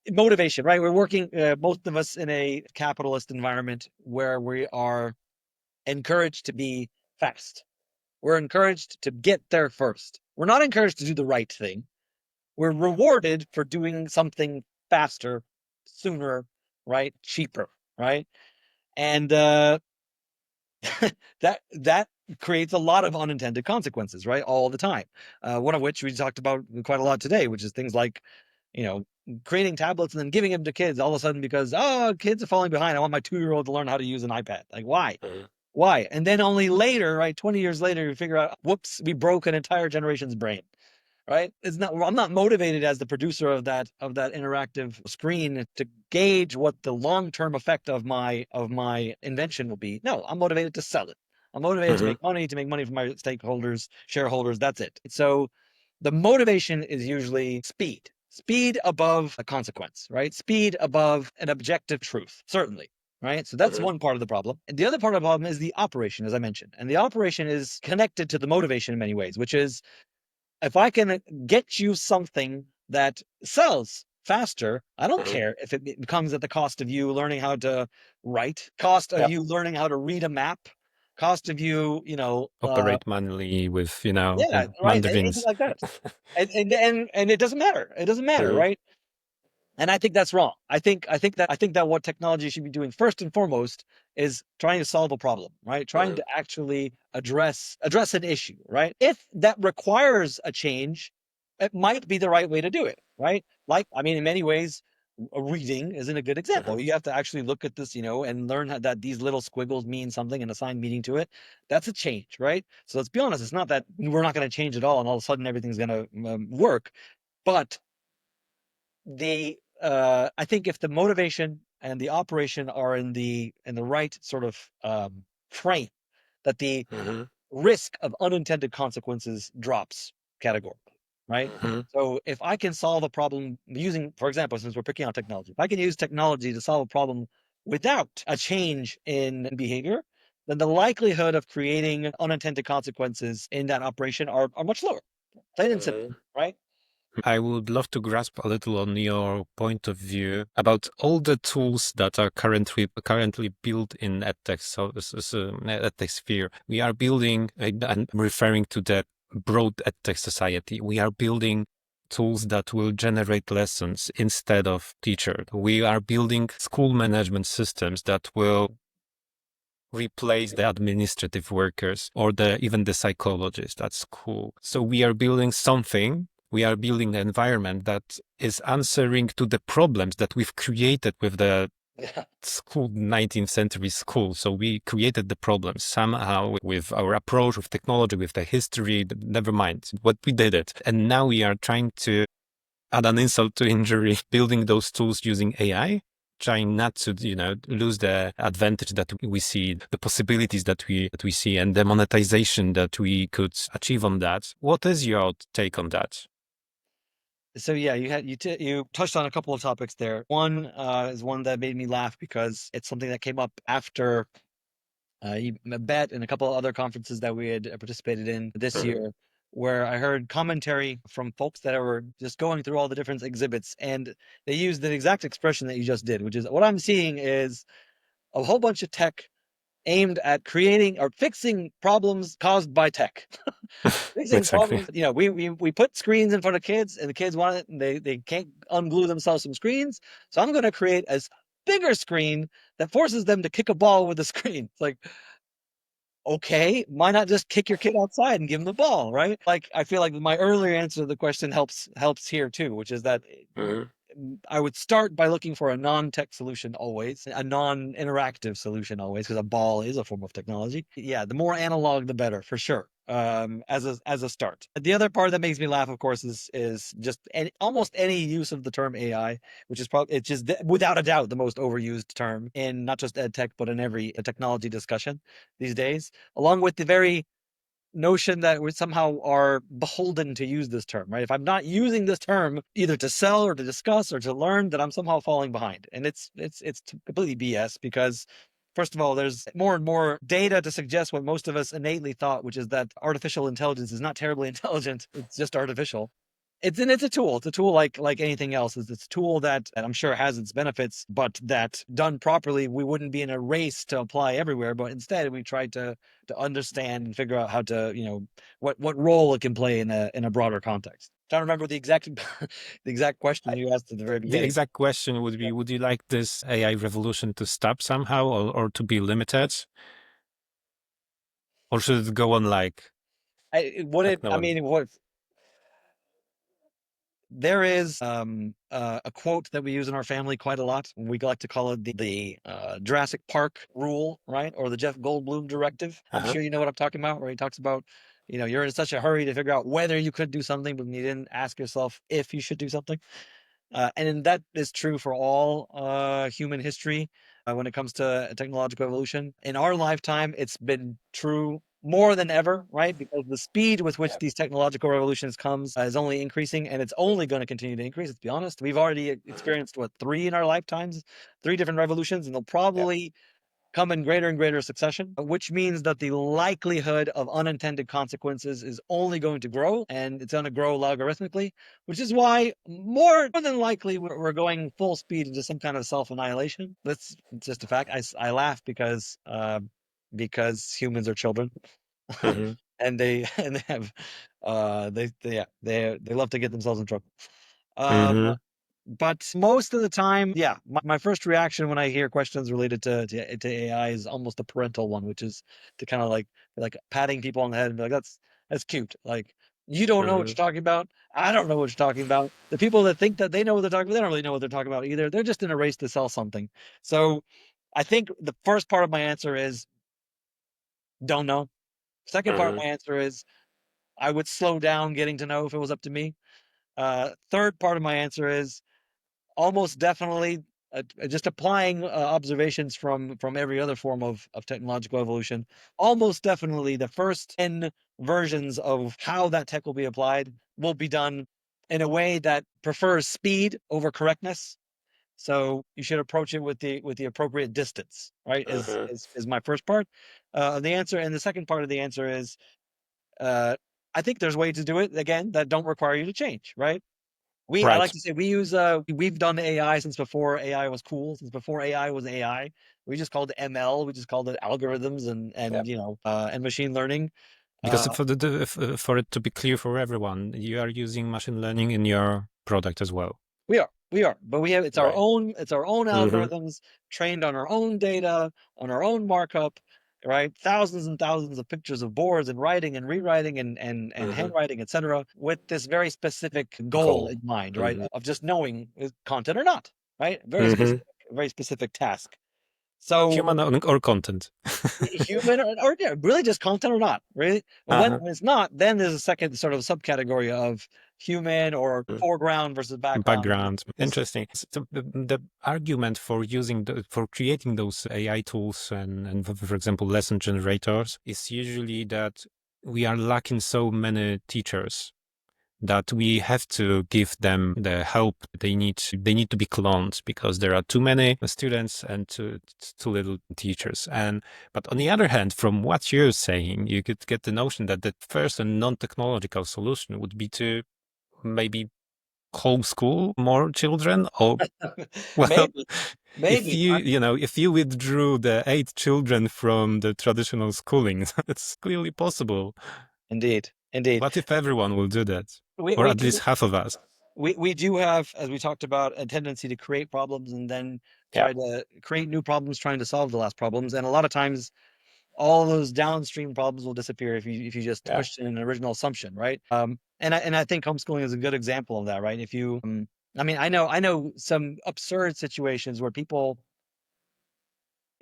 motivation, right? We're working, most of us, in a capitalist environment where we are encouraged to be fast. We're encouraged to get there first. We're not encouraged to do the right thing. We're rewarded for doing something faster, sooner, right? Cheaper, right? And that creates a lot of unintended consequences, right? All the time. One of which we talked about quite a lot today, which is things like, you know, creating tablets and then giving them to kids all of a sudden because, oh, kids are falling behind. I want my 2-year-old to learn how to use an iPad. Like, why? Mhm. Why? And then only later, right, 20 years later, you figure out, whoops, we broke an entire generation's brain, right? It's not, I'm not motivated as the producer of that interactive screen to gauge what the long-term effect of my invention will be. No, I'm motivated to sell it. I'm motivated Mhm. to make money for my stakeholders, shareholders. That's it. So the motivation is usually speed. Speed above a consequence, right? Speed above an objective truth, certainly. Right. So that's Mhm. one part of the problem. And the other part of the problem is the operation, as I mentioned. And the operation is connected to the motivation in many ways, which is, if I can get you something that sells faster, I don't Mhm. care if it comes at the cost of you learning how to write, cost of Yeah. you learning how to read a map, cost of you, Operate manually with, yeah, right, anything mandarins. like that. And it doesn't matter. It doesn't matter, Mhm. right? And I think that's wrong. I think that what technology should be doing first and foremost is trying to solve a problem, right? Trying Mhm. to actually address an issue, right? If that requires a change, it might be the right way to do it, right? Like, I mean, in many ways, reading isn't a good example. Mhm. You have to actually look at this, and learn that these little squiggles mean something and assign meaning to it. That's a change, right? So let's be honest. It's not that we're not going to change at all, and all of a sudden everything's going to work, but I think if the motivation and the operation are in the right sort of frame, that the Mhm. risk of unintended consequences drops categorically, right? Mhm. So if I can solve a problem using, for example, since we're picking on technology, if I can use technology to solve a problem without a change in behavior, then the likelihood of creating unintended consequences in that operation are much lower, plain and simple, Mhm. right? I would love to grasp a little on your point of view about all the tools that are currently built in EdTech. So this is EdTech sphere. We are building. I'm referring to the broad EdTech society. We are building tools that will generate lessons instead of teachers. We are building school management systems that will replace the administrative workers or even the psychologists at school. So we are building something. We are building an environment that is answering to the problems that we've created with the Yeah. school, 19th century school. So we created the problems somehow with our approach, with technology, with the history, never mind what we did it. And now we are trying to add an insult to injury, building those tools using AI, trying not to, lose the advantage that we see, the possibilities that we see, and the monetization that we could achieve on that. What is your take on that? So yeah, you touched on a couple of topics there. One is one that made me laugh because it's something that came up after Bet and a couple of other conferences that we had participated in this Mhm. year, where I heard commentary from folks that were just going through all the different exhibits, and they used the exact expression that you just did, which is, what I'm seeing is a whole bunch of tech aimed at creating or fixing problems caused by tech. Fixing Exactly. problems. We put screens in front of kids, and the kids want it, and they can't unglue themselves from screens. So I'm going to create a bigger screen that forces them to kick a ball with the screen. It's like, okay, why not just kick your kid outside and give him the ball, right? Like, I feel like my earlier answer to the question helps here too, which is that Mhm. I would start by looking for a non-tech solution always, a non-interactive solution always, because a ball is a form of technology. Yeah, the more analog, the better, for sure. As a start. The other part that makes me laugh, of course, is just almost any use of the term AI, which is probably, it's just without a doubt the most overused term in not just ed tech but in every technology discussion these days, along with the very notion that we somehow are beholden to use this term, right? If I'm not using this term either to sell or to discuss or to learn, then I'm somehow falling behind. And it's completely BS, because first of all, there's more and more data to suggest what most of us innately thought, which is that artificial intelligence is not terribly intelligent. It's just artificial. it's a tool. It's a tool like anything else. It's a tool that I'm sure has its benefits, but that done properly, we wouldn't be in a race to apply everywhere. But instead, we try to understand and figure out how to, what role it can play in a broader context. Trying to remember the exact the exact question you asked at the very The beginning. exact question would be, would you like this AI revolution to stop somehow, or to be limited? Or should it go on like I no? mean, what there is a quote that we use in our family quite a lot. We like to call it the Jurassic Park rule, right? Or the Jeff Goldblum directive. I'm Uh-huh. sure you know what I'm talking about, where he talks about, you're in such a hurry to figure out whether you could do something, but you didn't ask yourself if you should do something. And that is true for all human history when it comes to technological evolution. In our lifetime, it's been true more than ever, right? Because the speed with which these technological revolutions comes is only increasing, and it's only going to continue to increase. Let's be honest. We've already experienced what, three in our lifetimes, three different revolutions, and they'll probably come in greater and greater succession, which means that the likelihood of unintended consequences is only going to grow, and it's going to grow logarithmically, which is why more than likely we're going full speed into some kind of self-annihilation. That's just a fact. I laugh because humans are children. Mhm. And they have they love to get themselves in trouble. Um, Mhm. but most of the time, yeah, my first reaction when I hear questions related to AI is almost a parental one, which is to kind of like patting people on the head and be like, that's cute. Like, you don't know what you're Mhm. talking about. I don't know what you're talking about. The people that think that they know what they're talking about, they don't really know what they're talking about either. They're just in a race to sell something. So I think the first part of my answer is don't know. Second part of Mhm. my answer is I would slow down getting to know if it was up to me. Third part of my answer is almost definitely just applying observations from every other form of technological evolution. Almost definitely, the first 10 versions of how that tech will be applied will be done in a way that prefers speed over correctness. So you should approach it with the appropriate distance, right? Is Mhm. is is my first part of the answer, and the second part of the answer is uh, I think there's ways to do it again that don't require you to change, right? I like Right. to say we've done AI since before AI was cool, since before AI was AI. We just called it ML, we just called it algorithms Yeah. and machine learning. Because Uh, for it to be clear for everyone, you are using machine learning in your product as well. we are, but we have Right. it's our own Mhm. algorithms trained on our own data, on our own markup, right? Thousands and thousands of pictures of boards and writing and rewriting and Mhm. handwriting, etc., with this very specific goal Goal. in mind, right? Mhm. Of just knowing content or not, right? Mhm. Very specific task. So Human or content. human or yeah, really just content or not, really. Uh-huh. When it's not, then there's a second sort of subcategory of human or foreground versus background. Background. Because Interesting. So the argument for for creating those AI tools and for example, lesson generators is usually that we are lacking so many teachers that we have to give them the help they need. They need to be cloned because there are too many students and too little teachers. And but on the other hand, from what you're saying, you could get the notion that the first and non-technological solution would be to maybe homeschool more children, or well, maybe, if maybe if you withdrew the 8 children from the traditional schooling, it's clearly possible. indeed, indeed. What if everyone will do that, We or we at least do half of us? we do have, as we talked about, a tendency to create problems and then Yeah. try to create new problems, trying to solve the last problems. And a lot of times all those downstream problems will disappear if you just Yeah. question an original assumption, right? And I think homeschooling is a good example of that, right? If you, I mean, I know some absurd situations where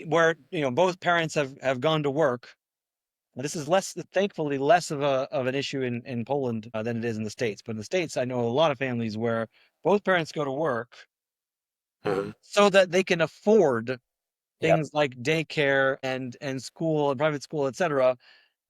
both parents have gone to work. And this is thankfully, less of an issue in Poland than it is in the States. But in the States, I know a lot of families where both parents go to work Mhm. so that they can afford Yeah. things like daycare and school and private school, etc.,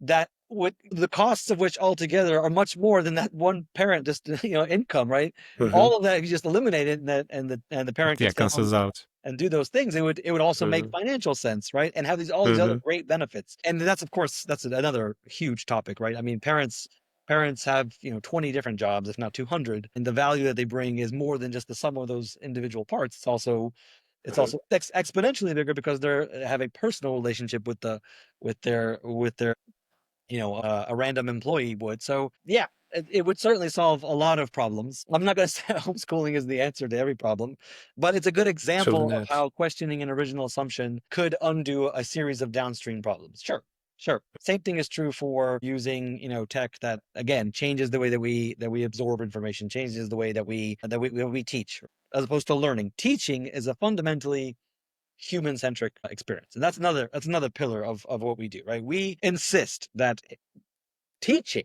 that would the costs of which altogether are much more than that one parent just income, right? Hmm. All of that, if you just eliminate it, and the parent could Yeah, stay home cancels out. and do those things, it would also make Hmm. financial sense, right? And have all these other Hmm. great benefits. And that's, of course, that's another huge topic, right? I mean, parents parents have 20 different jobs, if not 200, and the value that they bring is more than just the sum of those individual parts. It's also exponentially bigger because they have a personal relationship with their a random employee would. So yeah, it would certainly solve a lot of problems. I'm not going to say homeschooling is the answer to every problem, but it's a good Surely example of not. how questioning an original assumption could undo a series of downstream problems. Sure. Sure. Same thing is true for using, tech that again changes the way that we absorb information, changes the way that we teach, as opposed to learning. Teaching is a fundamentally human-centric experience, and that's another pillar of what we do, right? We insist that teaching,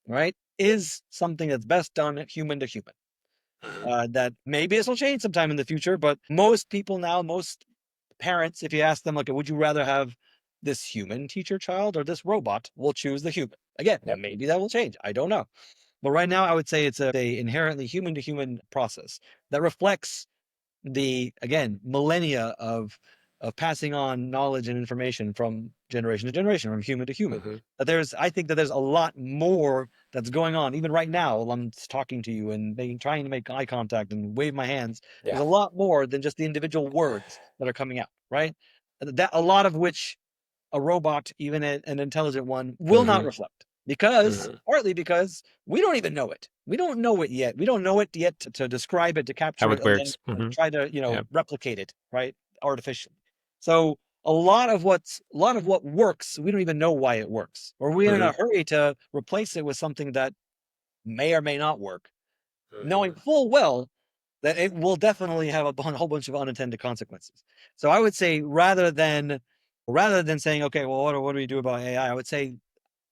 right, is something that's best done human to human. That maybe this will change sometime in the future, but most people now, most parents, if you ask them, like, would you rather have this human teacher child or this robot, will choose the human. Again, Yep. maybe that will change. I don't know. But right now, I would say it's a inherently human to human process that reflects the, again, millennia of passing on knowledge and information from generation to generation, from human to human. I think that there's a lot more that's going on even right now while I'm talking to you and trying to make eye contact and wave my hands. There's Yeah. a lot more than just the individual words that are coming out, right? That a lot of which a robot, even an intelligent one, will not reflect, because partly because we don't even know it. We don't know it yet. We don't know it yet to describe it, to capture How it, it and then works. try to Yeah. replicate it, right, artificially. So a lot of what works, we don't even know why it works, or we're in a hurry to replace it with something that may or may not work, knowing full well that it will definitely have a whole bunch of unintended consequences. So I would say, rather than saying, okay, well, what do we do about AI? I would say,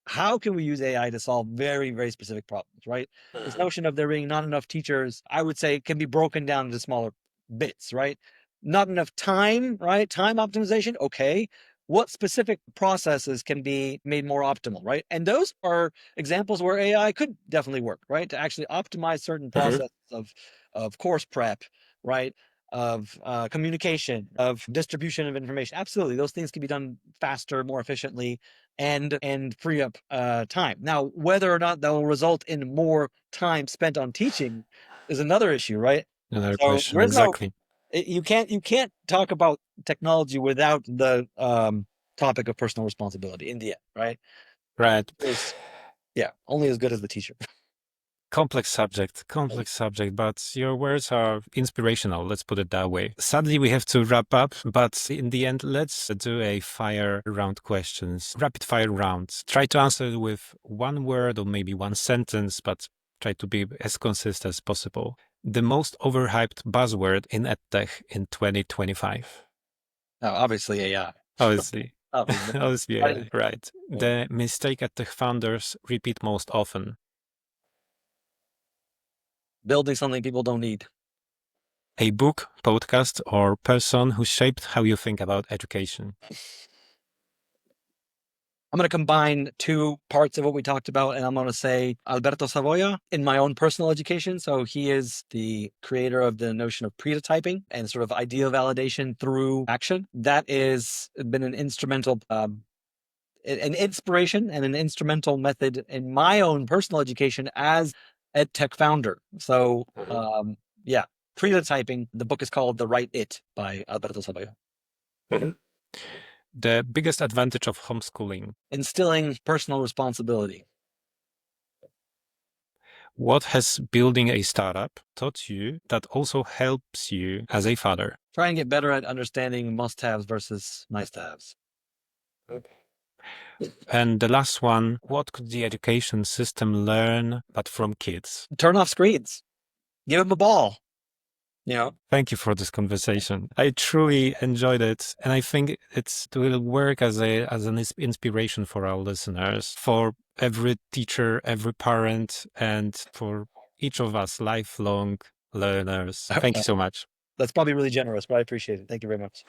how can we use AI to solve very, very specific problems, right? This notion of there being not enough teachers, I would say, can be broken down into smaller bits, right? Not enough time, right? Time optimization, okay. What specific processes can be made more optimal, right? And those are examples where AI could definitely work, right? To actually optimize certain processes of course prep, right? Of communication, of distribution of information. Absolutely, those things can be done faster, more efficiently, and free up time. Now, whether or not that will result in more time spent on teaching is another issue, right? Another So question. there is no Exactly. you can't talk about technology without the topic of personal responsibility in the end, right? Right. Is Yeah, only as good as the teacher. Complex subject, but your words are inspirational, let's put it that way. Sadly, we have to wrap up, but in the end, let's do a fire round questions, rapid fire round. Try to answer with one word or maybe one sentence, but try to be as consistent as possible. The most overhyped buzzword in EdTech in 2025. Obviously AI. Obviously. Obviously, Obviously, right? yeah, right. The mistake EdTech founders repeat most often. Building something people don't need. A book, podcast, or person who shaped how you think about education. I'm going to combine two parts of what we talked about, and I'm going to say Alberto Savoia in my own personal education. So he is the creator of the notion of prototyping and sort of idea validation through action. That has been an inspiration and an instrumental method in my own personal education as EdTech founder. So, yeah, prototyping. The book is called The Right It by Alberto Savoia. The biggest advantage of homeschooling. Instilling personal responsibility. What has building a startup taught you that also helps you as a father? Try and get better at understanding must-haves versus nice-to-haves. And the last one, what could the education system learn but from kids? Turn off screens. Give them a ball. Thank you for this conversation. I truly enjoyed it, and I think it will work as an inspiration for our listeners, for every teacher, every parent, and for each of us lifelong learners. Thank you so much. That's probably really generous, but I appreciate it. Thank you very much.